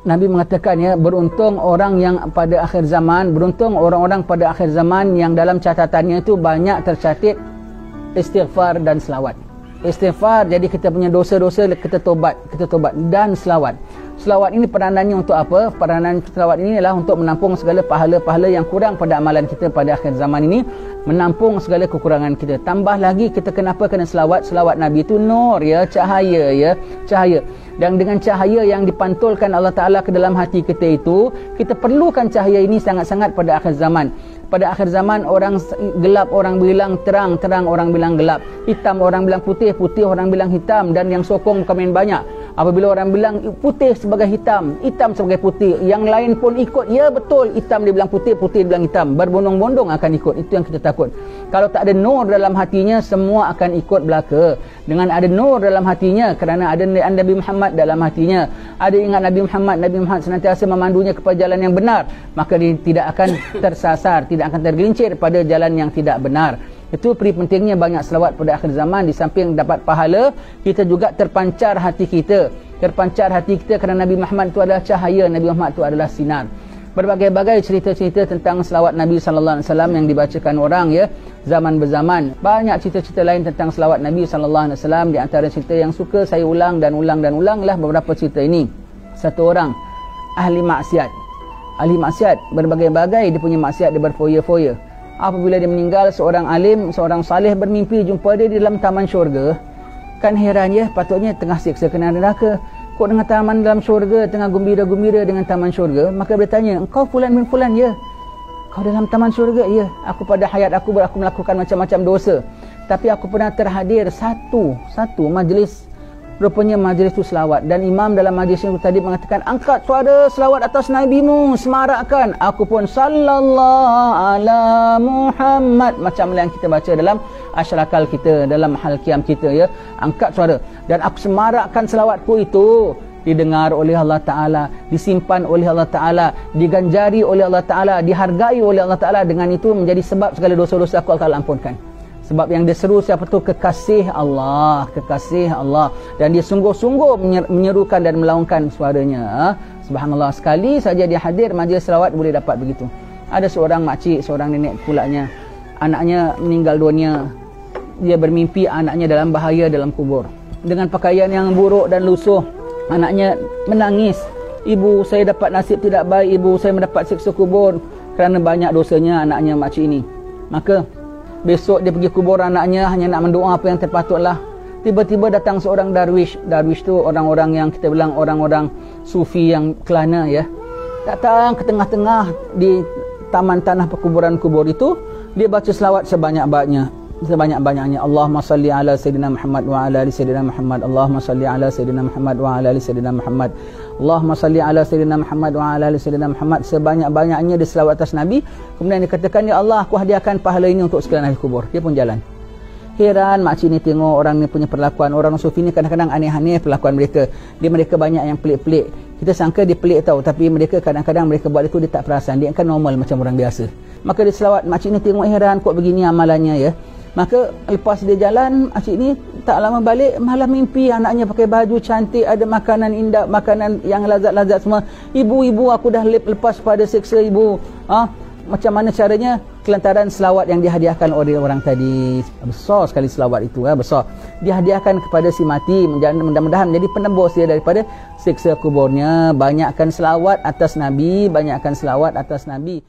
Nabi mengatakan ya, beruntung orang yang pada akhir zaman, beruntung orang-orang pada akhir zaman yang dalam catatannya itu banyak tercatat istighfar dan selawat. Istighfar, jadi kita punya dosa-dosa kita tobat dan selawat. Selawat ini peranannya untuk apa? Peranan selawat ini adalah untuk menampung segala pahala-pahala yang kurang pada amalan kita pada akhir zaman ini, menampung segala kekurangan kita. Tambah lagi kita kenapa kena selawat? Selawat Nabi itu nur ya, cahaya ya, cahaya. Dan dengan cahaya yang dipantulkan Allah Ta'ala ke dalam hati kita itu, kita perlukan cahaya ini sangat-sangat pada akhir zaman. Pada akhir zaman orang gelap, orang bilang terang, terang orang bilang gelap, hitam orang bilang putih, putih orang bilang hitam, dan yang sokong bukan main banyak. Apabila orang bilang putih sebagai hitam, hitam sebagai putih, yang lain pun ikut, ya betul, hitam dia bilang putih, putih dia bilang hitam, berbondong-bondong akan ikut. Itu yang kita takut. Kalau tak ada nur dalam hatinya, semua akan ikut belaka. Dengan ada nur dalam hatinya, kerana ada Nabi Muhammad dalam hatinya, ada ingat Nabi Muhammad senantiasa memandunya kepada jalan yang benar, maka dia tidak akan tersasar, tidak akan tergelincir pada jalan yang tidak benar. Itu peri pentingnya banyak selawat pada akhir zaman. Di samping dapat pahala, kita juga terpancar hati kita. Terpancar hati kita kerana Nabi Muhammad itu adalah cahaya, Nabi Muhammad itu adalah sinar. Berbagai-bagai cerita-cerita tentang selawat Nabi sallallahu alaihi wasallam yang dibacakan orang ya, zaman berzaman. Banyak cerita-cerita lain tentang selawat Nabi sallallahu alaihi wasallam. Di antara cerita yang suka saya ulang dan ulanglah beberapa cerita ini. Satu orang ahli maksiat. Ahli maksiat berbagai-bagai, dia punya maksiat, dia berfoya-foya. Apabila dia meninggal, seorang alim, seorang saleh bermimpi jumpa dia di dalam taman syurga. Kan heran ya, patutnya tengah siksa kena neraka, kok dengan taman dalam syurga, tengah gembira-gembira dengan taman syurga. Maka dia tanya, engkau fulan bin fulan? Ya. Kau dalam taman syurga? Ya. Aku pada hayat aku melakukan macam-macam dosa, tapi aku pernah terhadir satu majlis. Rupanya majlis itu selawat, dan imam dalam majlis itu tadi mengatakan, angkat suara selawat atas nabimu, semarakkan. Aku pun sallallahu ala Muhammad, macam yang kita baca dalam asyarakal kita, dalam hal qiyam kita ya, angkat suara, dan aku semarakkan selawatku itu. Didengar oleh Allah Ta'ala, disimpan oleh Allah Ta'ala, diganjari oleh Allah Ta'ala, dihargai oleh Allah Ta'ala. Dengan itu menjadi sebab segala dosa-dosa aku akan ampunkan. Sebab yang dia seru siapa tu? Kekasih Allah, kekasih Allah. Dan dia sungguh-sungguh menyerukan dan melaungkan suaranya. Subhanallah, sekali saja dia hadir majlis selawat boleh dapat begitu. Ada seorang makcik, seorang nenek pulaknya, anaknya meninggal dunia. Dia bermimpi anaknya dalam bahaya dalam kubur, dengan pakaian yang buruk dan lusuh. Anaknya menangis, ibu saya dapat nasib tidak baik, ibu saya mendapat siksa kubur kerana banyak dosanya anaknya makcik ini. Maka besok dia pergi kubur anaknya hanya nak mendoa apa yang terpatutlah. Tiba-tiba datang seorang darwish. Darwish tu orang-orang yang kita bilang orang-orang sufi yang kelana ya. Datang ke tengah-tengah di taman tanah perkuburan kubur itu, dia baca selawat sebanyak-banyaknya. Allahumma salli ala sayyidina Muhammad wa ala ali sayyidina Muhammad. Allahumma salli ala sayyidina Muhammad wa ala ali sayyidina Muhammad. Allahumma salli ala sayyidina Muhammad wa ala ali sayyidina Muhammad. Sebanyak-banyaknya dia selawat atas Nabi. Kemudian dia katakan, ya Allah, aku hadiahkan pahala ini untuk sekalian ahli kubur. Dia pun jalan. Heran makcik ni tengok orang ni punya perlakuan. Orang sufi ni kadang-kadang aneh-aneh perlakuan mereka. Mereka banyak yang pelik-pelik. Kita sangka dia pelik tahu, tapi mereka kadang-kadang mereka buat itu dia tak perasan. Dia kan normal macam orang biasa. Maka dia selawat, makcik ni tengok heran, kok begini amalannya ya. Maka lepas dia jalan, makcik ni tak lama balik, malah mimpi anaknya pakai baju cantik, ada makanan indah, makanan yang lazat-lazat semua. Ibu, aku dah lepas pada seksa ibu. Macam mana caranya? Kelantaran selawat yang dihadiahkan oleh orang tadi. Besar sekali selawat itu, besar. Dihadiahkan kepada si mati, mudah-mudahan menjadi penembus dia daripada seksa kuburnya. Banyakkan selawat atas Nabi, banyakkan selawat atas Nabi.